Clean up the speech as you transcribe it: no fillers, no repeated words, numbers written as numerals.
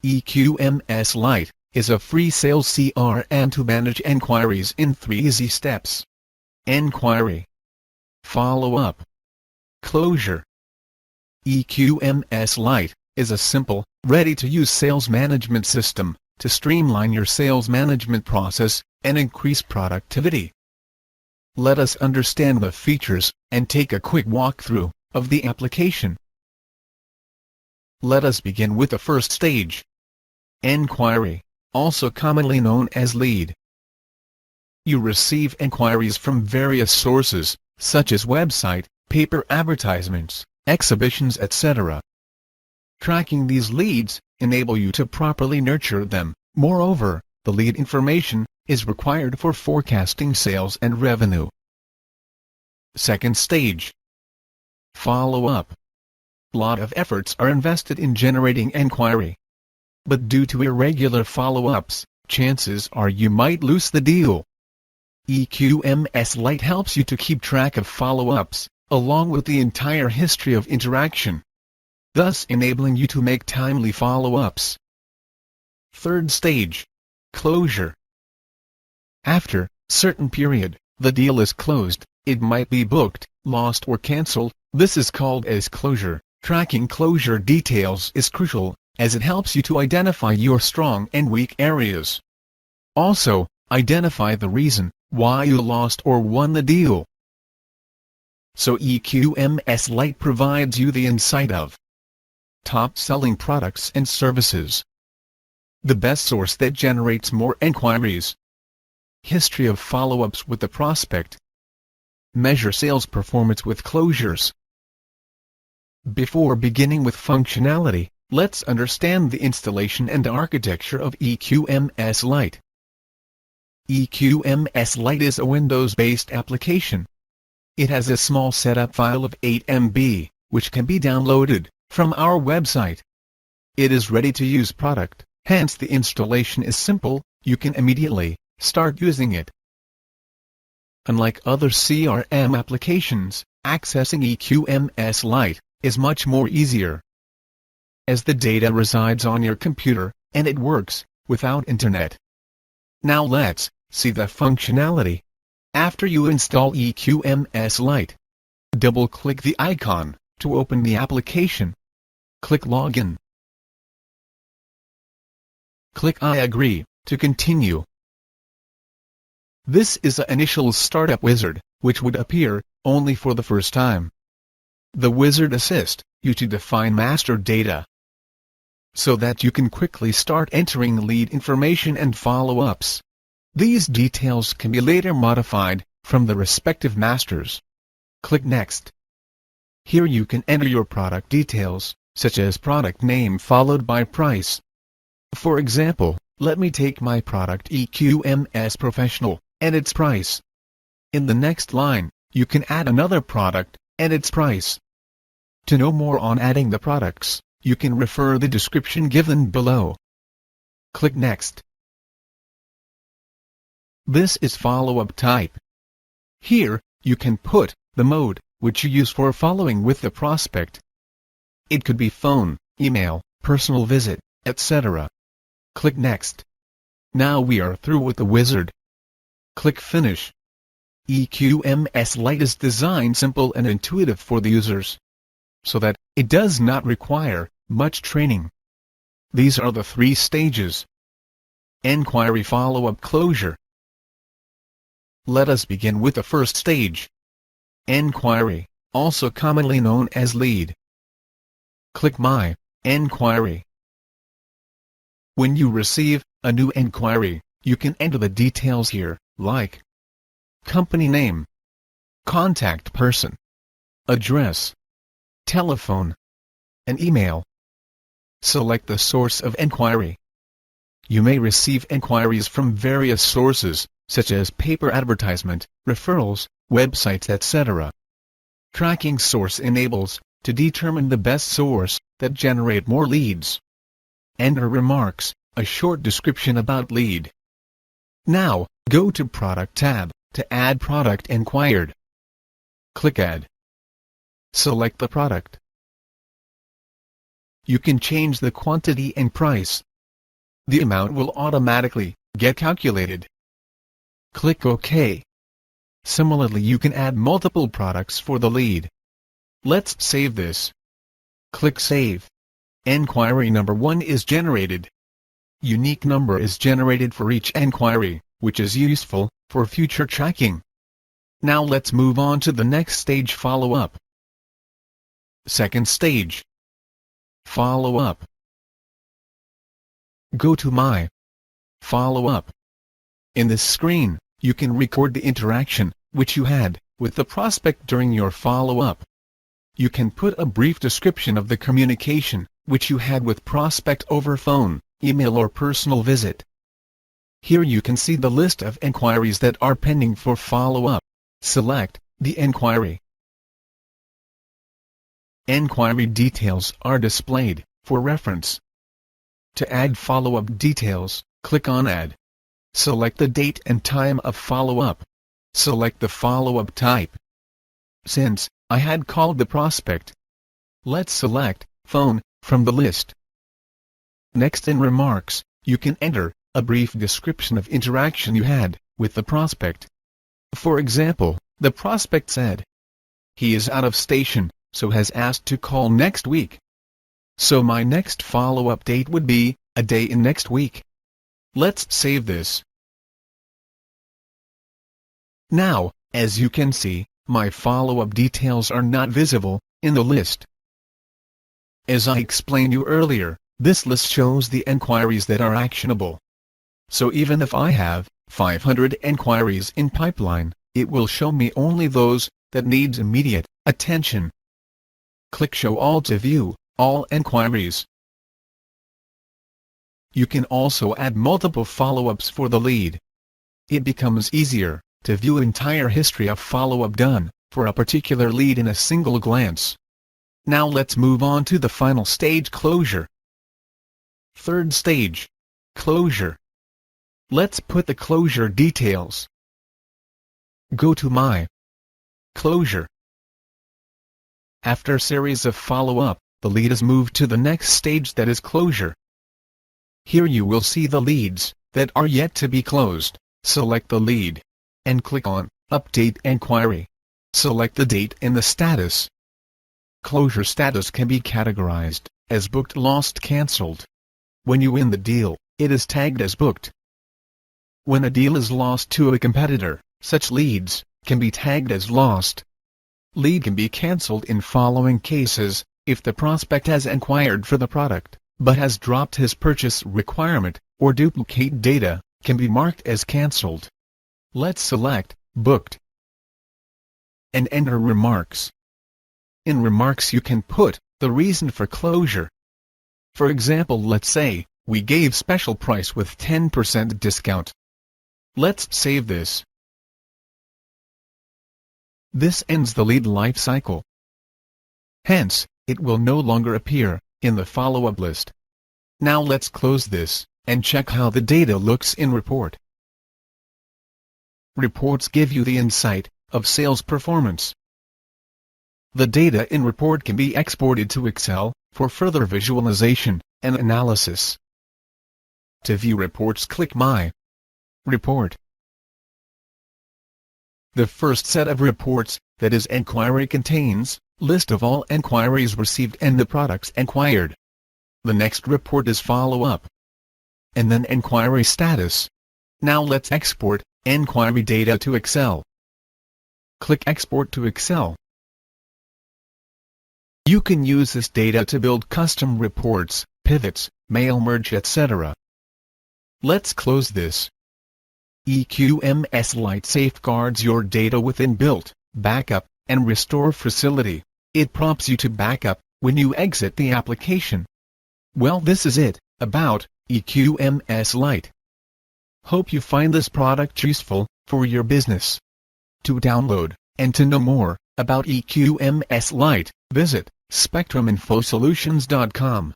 EQMS Lite is a free sales CRM to manage enquiries in 3 easy steps. Enquiry, follow-up, closure. EQMS Lite is a simple, ready-to-use sales management system to streamline your sales management process and increase productivity. Let us understand the features and take a quick walkthrough of the application. Let us begin with the first stage. Enquiry, also commonly known as lead. You receive enquiries from various sources, such as website, paper advertisements, exhibitions, etc. Tracking these leads enable you to properly nurture them. Moreover, the lead information is required for forecasting sales and revenue. Second stage. Follow-up. Lot of efforts are invested in generating enquiry. But due to irregular follow-ups, chances are you might lose the deal. EQMS Lite helps you to keep track of follow-ups, along with the entire history of interaction, thus enabling you to make timely follow-ups. Third stage. Closure. After a certain period, the deal is closed. It might be booked, lost or cancelled. This is called as closure. Tracking closure details is crucial, as it helps you to identify your strong and weak areas. Also, identify the reason why you lost or won the deal. So EQMS Lite provides you the insight of top-selling products and services, the best source that generates more enquiries, history of follow-ups with the prospect, measure sales performance with closures. Before beginning with functionality, let's understand the installation and architecture of EQMS Lite. EQMS Lite is a Windows-based application. It has a small setup file of 8 MB, which can be downloaded from our website. It is ready-to-use product, hence the installation is simple. You can immediately start using it. Unlike other CRM applications, accessing EQMS Lite is much more easier, as the data resides on your computer, and it works without internet. Now let's see the functionality. After you install EQMS Lite, double-click the icon to open the application. Click Login. Click I agree to continue. This is the initial startup wizard, which would appear only for the first time. The wizard assists you to define master data, so that you can quickly start entering lead information and follow-ups. These details can be later modified from the respective masters. Click Next. Here you can enter your product details, such as product name followed by price. For example, let me take my product EQMS Professional, and its price. In the next line, you can add another product, and its price. To know more on adding the products, you can refer the description given below. Click Next. This is follow-up type. Here, you can put the mode which you use for following with the prospect. It could be phone, email, personal visit, etc. Click Next. Now we are through with the wizard. Click Finish. EQMS Lite is designed simple and intuitive for the users, so that it does not require much training. These are the 3 stages. Enquiry, follow-up, closure. Let us begin with the first stage. Enquiry, also commonly known as lead. Click My Enquiry. When you receive a new enquiry, you can enter the details here, like company name, contact person, address, telephone, and email. Select the source of enquiry. You may receive enquiries from various sources, such as paper advertisement, referrals, websites, etc. Tracking source enables to determine the best source that generate more leads. Enter remarks, a short description about lead. Now, go to Product tab to add product enquired. Click Add. Select the product. You can change the quantity and price, the amount will automatically get calculated. Click OK. Similarly, you can add multiple products for the lead. Let's save this. Click Save. Enquiry number 1 is generated. Unique number is generated for each enquiry, which is useful for future tracking. Now let's move on to the next stage, follow-up. Second stage. Follow-up. Go to My Follow-up. In this screen, you can record the interaction which you had with the prospect during your follow-up. You can put a brief description of the communication which you had with prospect over phone, email or personal visit. Here you can see the list of enquiries that are pending for follow-up. Select the enquiry. Enquiry details are displayed for reference. To add follow-up details, click on Add. Select the date and time of follow-up. Select the follow-up type. Since I had called the prospect, let's select Phone from the list. Next, in Remarks, you can enter a brief description of interaction you had with the prospect. For example, the prospect said, "He is out of station, so has asked to call next week. So my next follow-up date would be a day in next week." Let's save this. Now, as you can see, my follow-up details are not visible in the list. As I explained you earlier, this list shows the enquiries that are actionable. So even if I have 500 enquiries in pipeline, it will show me only those that needs immediate attention. Click Show All to view all enquiries. You can also add multiple follow-ups for the lead. It becomes easier to view entire history of follow-up done for a particular lead in a single glance. Now let's move on to the final stage, closure. Third stage, closure. Let's put the closure details. Go to My Closure. After a series of follow-up, the lead is moved to the next stage, that is closure. Here you will see the leads that are yet to be closed. Select the lead and click on Update Enquiry. Select the date and the status. Closure status can be categorized as booked, lost, cancelled. When you win the deal, it is tagged as booked. When a deal is lost to a competitor, such leads can be tagged as lost. Lead can be cancelled in following cases: if the prospect has inquired for the product, but has dropped his purchase requirement, or duplicate data, can be marked as cancelled. Let's select Booked and enter Remarks. In Remarks you can put the reason for closure. For example, let's say we gave special price with 10% discount. Let's save this. This ends the lead life cycle. Hence, it will no longer appear in the follow-up list. Now let's close this and check how the data looks in Report. Reports give you the insight of sales performance. The data in Report can be exported to Excel for further visualization and analysis. To view reports, click My Report. The first set of reports, that is enquiry, contains list of all enquiries received and the products enquired. The next report is follow-up, and then enquiry status. Now let's export enquiry data to Excel. Click Export to Excel. You can use this data to build custom reports, pivots, mail merge, etc. Let's close this. EQMS Lite safeguards your data with inbuilt backup and restore facility. It prompts you to backup when you exit the application. Well, this is it about EQMS Lite. Hope you find this product useful for your business. To download and to know more about EQMS Lite, visit SpectrumInfoSolutions.com.